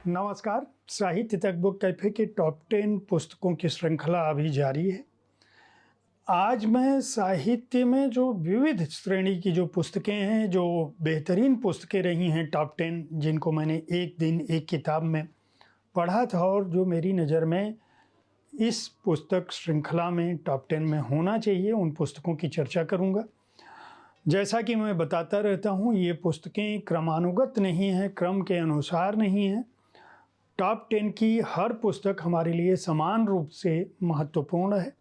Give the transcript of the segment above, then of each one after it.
नमस्कार। साहित्य तक बुक कैफे के टॉप 10 पुस्तकों की श्रृंखला अभी जारी है। आज मैं साहित्य में जो विविध श्रेणी की जो पुस्तकें हैं, जो बेहतरीन पुस्तकें रही हैं टॉप 10, जिनको मैंने एक दिन एक किताब में पढ़ा था और जो मेरी नज़र में इस पुस्तक श्रृंखला में टॉप 10 में होना चाहिए, उन पुस्तकों की चर्चा करूँगा। जैसा कि मैं बताता रहता हूँ, ये पुस्तकें क्रमानुगत नहीं हैं, क्रम के अनुसार नहीं हैं। टॉप 10 की हर पुस्तक हमारे लिए समान रूप से महत्वपूर्ण है।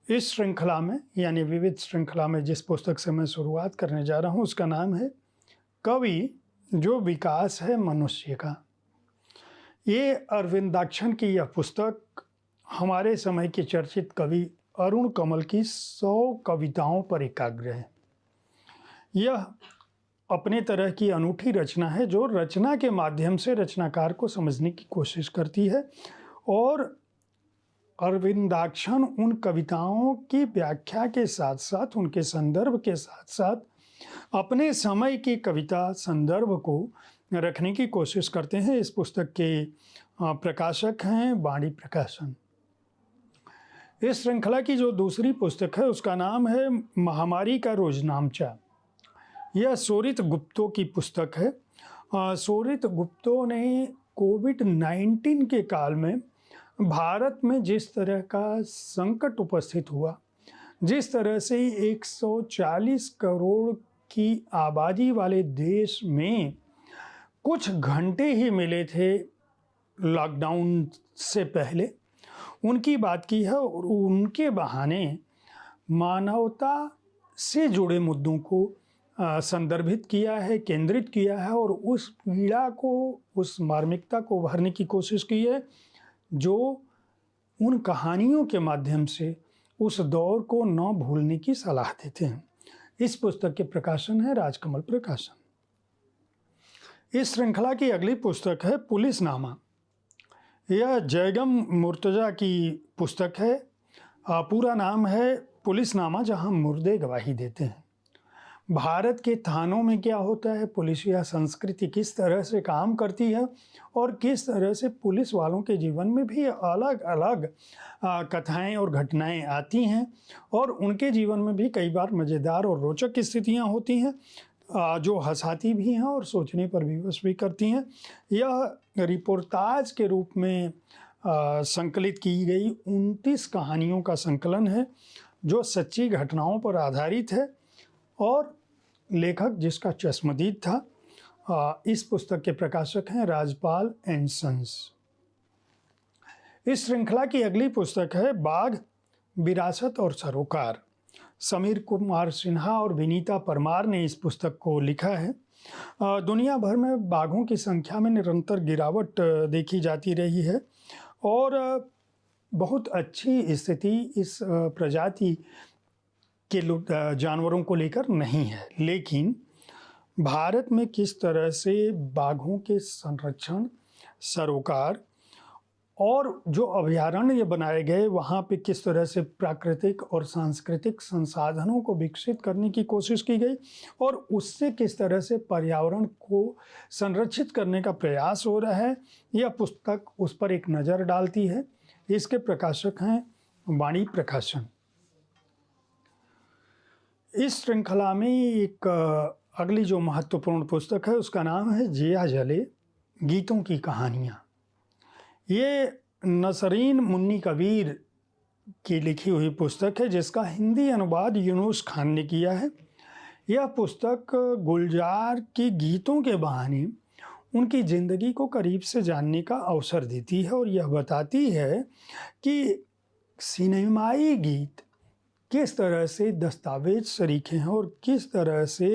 इस श्रृंखला में यानी विविध श्रृंखला में जिस पुस्तक से मैं शुरुआत करने जा रहा हूँ उसका नाम है कवि जो विकास है मनुष्य का। ये अरविंदाक्षन की यह पुस्तक हमारे समय के चर्चित कवि अरुण कमल की 100 कविताओं पर एकाग्र है। यह अपने तरह की अनूठी रचना है जो रचना के माध्यम से रचनाकार को समझने की कोशिश करती है और अरविंदाक्षन उन कविताओं की व्याख्या के साथ साथ, उनके संदर्भ के साथ साथ अपने समय की कविता संदर्भ को रखने की कोशिश करते हैं। इस पुस्तक के प्रकाशक हैं वाणी प्रकाशन। इस श्रृंखला की जो दूसरी पुस्तक है उसका नाम है महामारी का रोजनामचा। यह सोरित गुप्तो की पुस्तक है। सोरित गुप्तो ने कोविड-19 के काल में भारत में जिस तरह का संकट उपस्थित हुआ, जिस तरह से 140 करोड़ की आबादी वाले देश में कुछ घंटे ही मिले थे लॉकडाउन से पहले, उनकी बात की है और उनके बहाने मानवता से जुड़े मुद्दों को संदर्भित किया है, केंद्रित किया है और उस पीड़ा को, उस मार्मिकता को उभारने की कोशिश की है जो उन कहानियों के माध्यम से उस दौर को न भूलने की सलाह देते हैं। इस पुस्तक के प्रकाशन है राजकमल प्रकाशन। इस श्रृंखला की अगली पुस्तक है पुलिसनामा। यह जयगम मुर्तजा की पुस्तक है। पूरा नाम है पुलिसनामा जहां मुर्दे गवाही देते हैं। भारत के थानों में क्या होता है, पुलिसिया संस्कृति किस तरह से काम करती है और किस तरह से पुलिस वालों के जीवन में भी अलग अलग कथाएं और घटनाएं आती हैं और उनके जीवन में भी कई बार मज़ेदार और रोचक स्थितियां होती हैं जो हंसाती भी हैं और सोचने पर विवश भी करती हैं। यह रिपोर्टाज के रूप में संकलित की गई 29 कहानियों का संकलन है जो सच्ची घटनाओं पर आधारित है और लेखक जिसका चश्मदीद था। इस पुस्तक के प्रकाशक हैं राजपाल एंड सन्स। इस श्रृंखला की अगली पुस्तक है बाघ, विरासत और सरोकार। समीर कुमार सिन्हा और विनीता परमार ने इस पुस्तक को लिखा है। दुनिया भर में बाघों की संख्या में निरंतर गिरावट देखी जाती रही है और बहुत अच्छी स्थिति इस प्रजाति के जानवरों को लेकर नहीं है। लेकिन भारत में किस तरह से बाघों के संरक्षण, सरोकार और जो अभयारण्य बनाए गए वहाँ पे किस तरह से प्राकृतिक और सांस्कृतिक संसाधनों को विकसित करने की कोशिश की गई और उससे किस तरह से पर्यावरण को संरक्षित करने का प्रयास हो रहा है, यह पुस्तक उस पर एक नज़र डालती है। इसके प्रकाशक हैं वाणी प्रकाशन। इस श्रृंखला में एक अगली जो महत्वपूर्ण पुस्तक है उसका नाम है जिया जले, गीतों की कहानियाँ। ये नसरीन मुन्नी कबीर की लिखी हुई पुस्तक है जिसका हिंदी अनुवाद यूनुस खान ने किया है। यह पुस्तक गुलजार के गीतों के बहाने उनकी ज़िंदगी को करीब से जानने का अवसर देती है और यह बताती है कि सिनेमाई गीत किस तरह से दस्तावेज सरीखे हैं और किस तरह से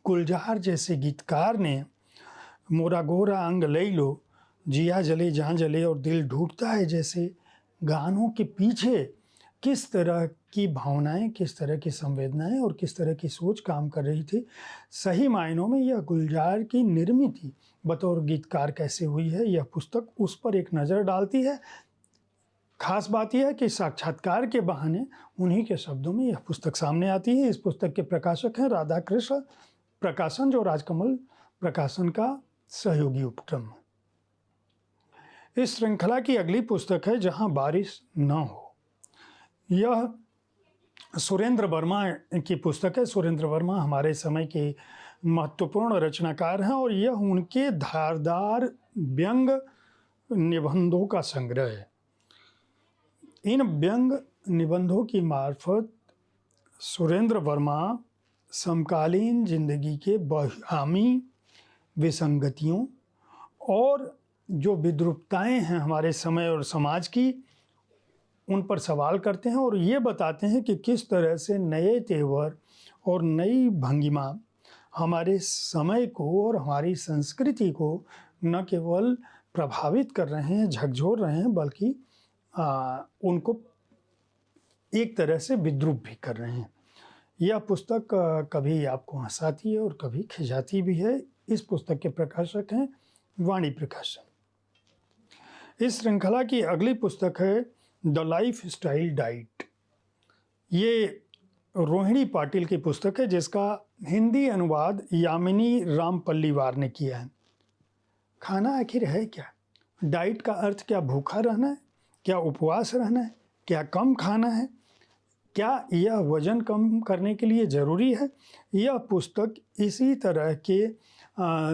गुलजार जैसे गीतकार ने मोरा गोरा अंग लई लो, जिया जले जहाँ जले और दिल ढूंढता है जैसे गानों के पीछे किस तरह की भावनाएं, किस तरह की संवेदनाएं और किस तरह की सोच काम कर रही थी। सही मायनों में यह गुलजार की निर्मित बतौर गीतकार कैसे हुई है, यह पुस्तक उस पर एक नज़र डालती है। खास बात यह है कि साक्षात्कार के बहाने उन्हीं के शब्दों में यह पुस्तक सामने आती है। इस पुस्तक के प्रकाशक हैं राधाकृष्ण प्रकाशन जो राजकमल प्रकाशन का सहयोगी उपक्रम। इस श्रृंखला की अगली पुस्तक है जहां बारिश न हो। यह सुरेंद्र वर्मा की पुस्तक है। सुरेंद्र वर्मा हमारे समय के महत्वपूर्ण रचनाकार हैं और यह उनके धारदार व्यंग निबंधों का संग्रह है। इन व्यंग निबंधों की मार्फत सुरेंद्र वर्मा समकालीन जिंदगी के बहुआयामी विसंगतियों और जो विद्रूपताएं हैं हमारे समय और समाज की, उन पर सवाल करते हैं और ये बताते हैं कि किस तरह से नए तेवर और नई भंगिमा हमारे समय को और हमारी संस्कृति को न केवल प्रभावित कर रहे हैं, झकझोर रहे हैं, बल्कि उनको एक तरह से विद्रूप भी कर रहे हैं। यह पुस्तक कभी आपको हंसाती है और कभी खिंचाती भी है। इस पुस्तक के प्रकाशक हैं वाणी प्रकाशन। इस श्रृंखला की अगली पुस्तक है द लाइफ स्टाइल डाइट। ये रोहिणी पाटिल की पुस्तक है जिसका हिंदी अनुवाद यामिनी रामपल्लीवार ने किया है। खाना आखिर है क्या? डाइट का अर्थ क्या भूखा रहना है? क्या उपवास रहना है? क्या कम खाना है? क्या यह वजन कम करने के लिए ज़रूरी है? यह पुस्तक इसी तरह के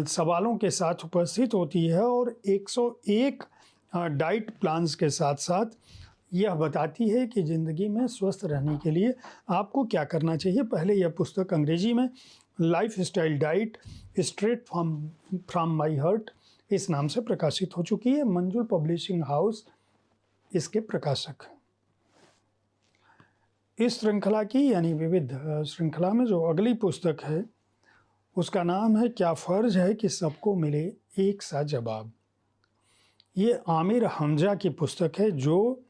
सवालों के साथ उपस्थित होती है और 101 डाइट प्लान्स के साथ साथ यह बताती है कि ज़िंदगी में स्वस्थ रहने के लिए आपको क्या करना चाहिए। पहले यह पुस्तक अंग्रेजी में life style diet straight from my heart इस नाम से प्रकाशित हो चुकी है। मंजुल पब्लिशिंग हाउस इसके प्रकाशक हैं। इस श्रृंखला की यानी विविध श्रृंखला में जो अगली पुस्तक है उसका नाम है क्या फ़र्ज है कि सबको मिले एक सा जवाब। ये आमिर हमजा की पुस्तक है जो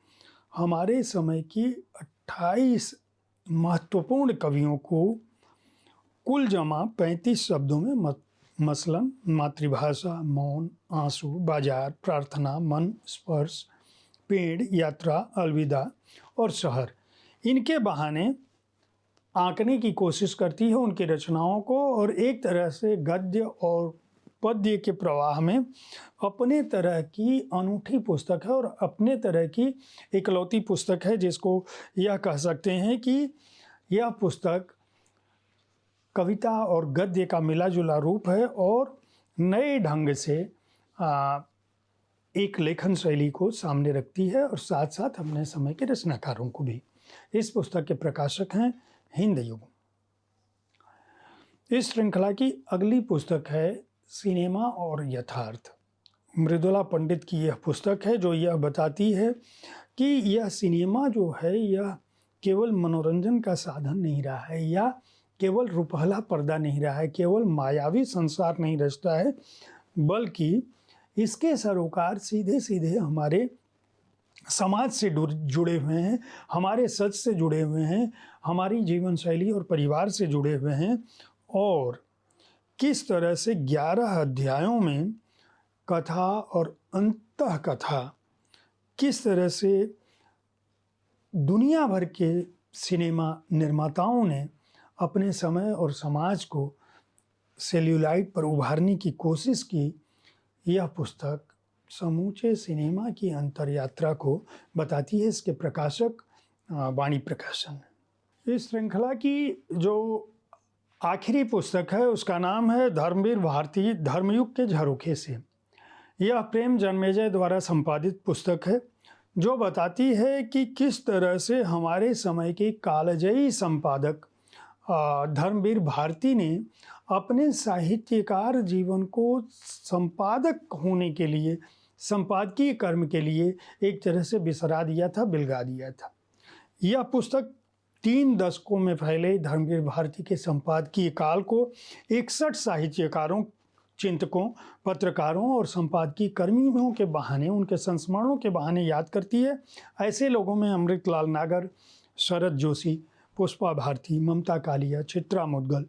हमारे समय की 28 महत्वपूर्ण कवियों को कुल जमा 35 शब्दों में मसलन मातृभाषा, मौन, आंसू, बाजार, प्रार्थना, मन, स्पर्श, पेड़, यात्रा, अलविदा और शहर, इनके बहाने आंकने की कोशिश करती है उनकी रचनाओं को और एक तरह से गद्य और पद्य के प्रवाह में अपने तरह की अनूठी पुस्तक है और अपने तरह की इकलौती पुस्तक है जिसको यह कह सकते हैं कि यह पुस्तक कविता और गद्य का मिला जुला रूप है और नए ढंग से एक लेखन शैली को सामने रखती है और साथ साथ अपने समय के रचनाकारों को भी। इस पुस्तक के प्रकाशक हैं हिंद युग। इस श्रृंखला की अगली पुस्तक है सिनेमा और यथार्थ। मृदुला पंडित की यह पुस्तक है जो यह बताती है कि यह सिनेमा जो है यह केवल मनोरंजन का साधन नहीं रहा है या केवल रुपहला पर्दा नहीं रहा है, केवल मायावी संसार नहीं रचता है, बल्कि इसके सरोकार सीधे सीधे हमारे समाज से जुड़े हुए हैं, हमारे सच से जुड़े हुए हैं, हमारी जीवन शैली और परिवार से जुड़े हुए हैं और किस तरह से 11 अध्यायों में कथा और अंतः कथा किस तरह से दुनिया भर के सिनेमा निर्माताओं ने अपने समय और समाज को सेल्यूलाइट पर उभारने की कोशिश की। यह पुस्तक समूचे सिनेमा की अंतरयात्रा को बताती है। इसके प्रकाशक वाणी प्रकाशन। इस श्रृंखला की जो आखिरी पुस्तक है उसका नाम है धर्मवीर भारती धर्मयुग के झरोखे से। यह प्रेम जन्मेजय द्वारा संपादित पुस्तक है जो बताती है कि किस तरह से हमारे समय के कालजयी संपादक धर्मवीर भारती ने अपने साहित्यकार जीवन को संपादक होने के लिए, संपादकीय कर्म के लिए एक तरह से बिसरा दिया था, बिलगा दिया था। यह पुस्तक 3 दशकों में फैले धर्मवीर भारती के संपादकीय काल को 61 साहित्यकारों, चिंतकों, पत्रकारों और संपादकीय कर्मियों के बहाने, उनके संस्मरणों के बहाने याद करती है। ऐसे लोगों में अमृतलाल नागर, शरद जोशी, पुष्पा भारती, ममता कालिया, चित्रा मुदगल,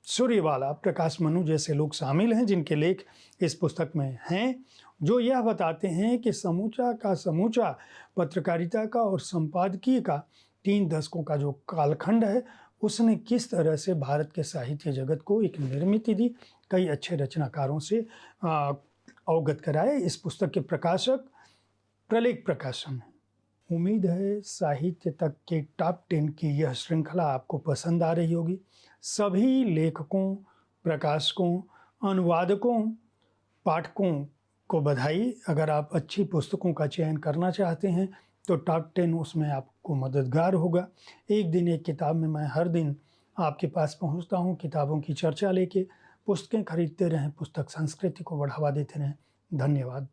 सूर्यवाला, प्रकाश मनु जैसे लोग शामिल हैं जिनके लेख इस पुस्तक में हैं, जो यह बताते हैं कि समूचा का समूचा पत्रकारिता का और संपादकीय का 3 दशकों का जो कालखंड है उसने किस तरह से भारत के साहित्य जगत को एक निर्मित दी, कई अच्छे रचनाकारों से अवगत कराए। इस पुस्तक के प्रकाशक प्रलेख प्रकाशन है। उम्मीद है साहित्य तक के टॉप 10 की यह श्रृंखला आपको पसंद आ रही होगी। सभी लेखकों, प्रकाशकों, अनुवादकों, पाठकों को बधाई। अगर आप अच्छी पुस्तकों का चयन करना चाहते हैं तो टॉप 10 उसमें आपको मददगार होगा। एक दिन एक किताब में मैं हर दिन आपके पास पहुंचता हूं, किताबों की चर्चा लेके। पुस्तकें खरीदते रहें, पुस्तक संस्कृति को बढ़ावा देते रहें। धन्यवाद।